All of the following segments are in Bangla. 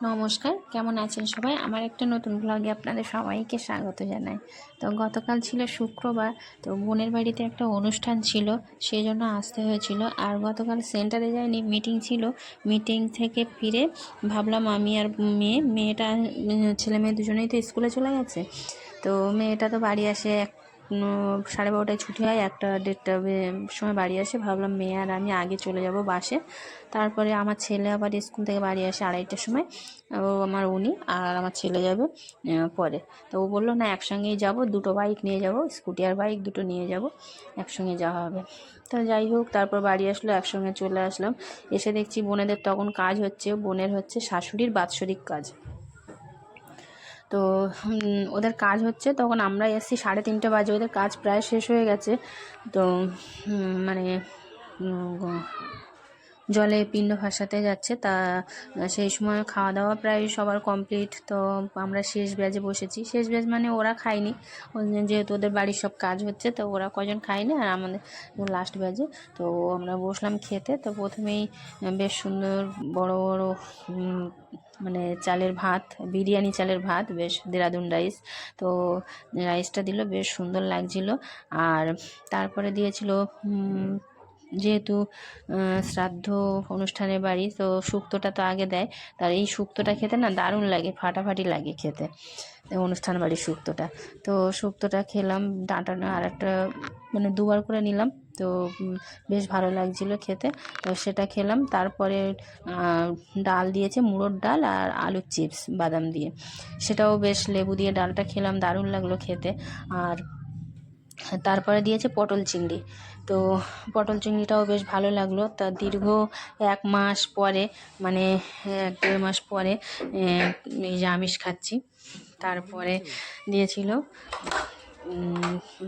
নমস্কার, কেমন আছেন সবাই? আমার একটা নতুন ব্লগে আপনাদের সবাইকে স্বাগত জানাই। তো গতকাল ছিল শুক্রবার, তো বোনের বাড়িতে একটা অনুষ্ঠান ছিল, সেই জন্য আসতে হয়েছিল। আর গতকাল সেন্টারে যাইনি, মিটিং ছিল। মিটিং থেকে ফিরে ভাবলাম আমি আর মেয়েটা ছেলে মেয়ে দুজনেই তো স্কুলে চলে গেছে। তো মেয়েটা তো বাড়ি আসে 12:30টায় ছুটি হয়, 1-1:30টার সময় বাড়ি আসে। ভাবলাম মেয়ে আর আমি আগে চলে যাব বাসে, তারপরে আমার ছেলে আবার স্কুল থেকে বাড়ি আসে 2:30টার সময়। উনি আর আমার ছেলে যাবে পরে। তো ও বললো না, একসঙ্গেই যাব, দুটো বাইক নিয়ে যাব, স্কুটি আর বাইক দুটো নিয়ে যাব, একসঙ্গে যাওয়া হবে। তো যাই হোক, তারপর বাড়ি আসলো, একসঙ্গে চলে আসলাম। এসে দেখছি বোনেদের তখন কাজ হচ্ছে, বোনের হচ্ছে শাশুড়ির বাৎসরিক কাজ। তো ওদের কাজ হচ্ছে, তখন আমরা এসেছি 3:30 বাজে, ওদের কাজ প্রায় শেষ হয়ে গেছে। তো মানে জলে পিণ্ড ভাসাতে যাচ্ছে, তা সেই সময় খাওয়া দাওয়া প্রায় সবার কমপ্লিট। তো আমরা শেষ ব্যাচে বসেছি। শেষ ব্যাচ মানে ওরা খায়নি, যেহেতু ওদের বাড়ির সব কাজ হচ্ছে, তো ওরা কজন খায়নি, আর আমাদের লাস্ট ব্যাচে। তো আমরা বসলাম খেতে। তো প্রথমেই বেশ সুন্দর বড় বড় মানে চালের ভাত, বিরিয়ানি চালের ভাত, বেশ দেরাদুন রাইস। তো রাইসটা দিল, বেশ সুন্দর লাগছিল। আর তারপরে দিয়েছিল, যেহেতু শ্রাদ্ধ অনুষ্ঠানের বাড়ি, তো শুক্তোটা তো আগে দেয়। তার এই শুক্তোটা খেতে না দারুণ লাগে, ফাটাফাটি লাগে খেতে অনুষ্ঠান বাড়ির শুক্তোটা। তো শুক্তোটা খেলাম, ডাঁটা আর একটা মানে দুবার করে নিলাম। তো বেশ ভালো লাগছিলো খেতে, তো সেটা খেলাম। তারপরে ডাল দিয়েছে, মুড়োর ডাল আর আলুর চিপস বাদাম দিয়ে, সেটাও বেশ লেবু দিয়ে ডালটা খেলাম, দারুণ লাগলো খেতে। আর তারপরে দিয়েছে পটল চিংড়ি। তো পটল চিংড়িটাও বেশ ভালো লাগলো। তা দীর্ঘ 1 মাস পরে, মানে 1-1.5 মাস পরে এই যে আমিষ খাচ্ছি। তারপরে দিয়েছিল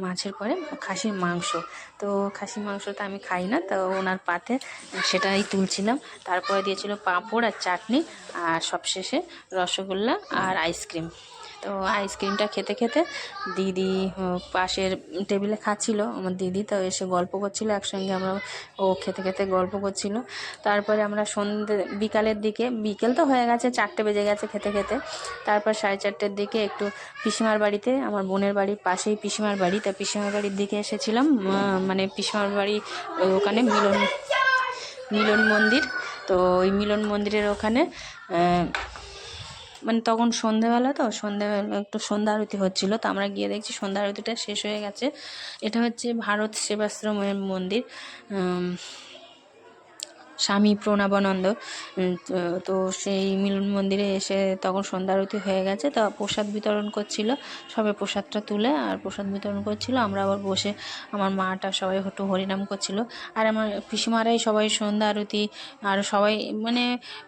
মাছের পরে খাসির মাংস। তো খাসির মাংসটা আমি খাই না, তো ওনার পাতে সেটাই তুলছিলাম। তারপরে দিয়েছিল পাঁপড় আর চাটনি, আর সবশেষে রসগোল্লা আর আইসক্রিম। তো আইসক্রিমটা খেতে খেতে দিদি পাশের টেবিলে খাচ্ছিল, আমার দিদি, তো এসে গল্প করছিল একসঙ্গে। আমরা ও খেতে খেতে গল্প করছিল। তারপরে আমরা বিকালের দিকে, বিকেল তো হয়ে গেছে, 4টে বেজে গেছে খেতে খেতে। তারপর 4:30টার দিকে একটু পিসিমার বাড়িতে, আমার বোনের বাড়ির পাশেই পিসিমার বাড়ি, তা পিসিমার বাড়ির দিকে এসেছিলাম। মানে পিসিমার বাড়ি ওখানে মিলন মন্দির। তো ওই মিলন মন্দিরের ওখানে মানে তখন সন্ধেবেলা, তো সন্ধেবেলা একটু সন্ধ্যা আরতি হচ্ছিলো। তো আমরা গিয়ে দেখছি সন্ধ্যা আরতিটা শেষ হয়ে গেছে। এটা হচ্ছে ভারত সেবাশ্রমের মন্দির, স্বামী প্রণবানন্দ। তো সেই মিলন মন্দিরে এসে তখন সন্ধ্যা আরতি হয়ে গেছে। তো প্রসাদ বিতরণ করছিল, সবে প্রসাদটা তুলে আর প্রসাদ বিতরণ করছিল। আমরা আবার বসে, আমার মাটা সবাই একটু হরিনাম করছিল, আর আমার পিসিমারাই সবাই সন্ধ্যা আরতি, আর সবাই মানে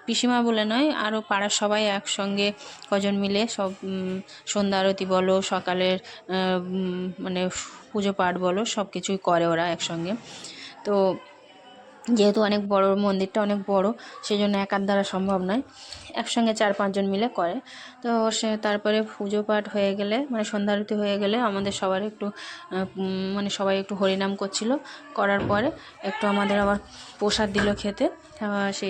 পিসিমা বলে নয়, আরও পাড়ার সবাই একসঙ্গে কজন মিলে সব সন্ধ্যা আরতি বলো, সকালের মানে পুজো পাঠ বলো, সব কিছুই করে ওরা একসঙ্গে। তো যেহেতু অনেক বড়, মন্দিরটা অনেক বড়, সেই জন্য একার দ্বারা সম্ভব নয়, একসঙ্গে 4-5 জন মিলে করে। তো তারপরে পুজো পাঠ হয়ে গেলে, মানে সন্ধ্যা আরতি হয়ে গেলে আমাদের সবার একটু মানে সবাই একটু হরিনাম করছিল, করার পরে একটু আমাদের আবার প্রসাদ দিল খেতে। সেই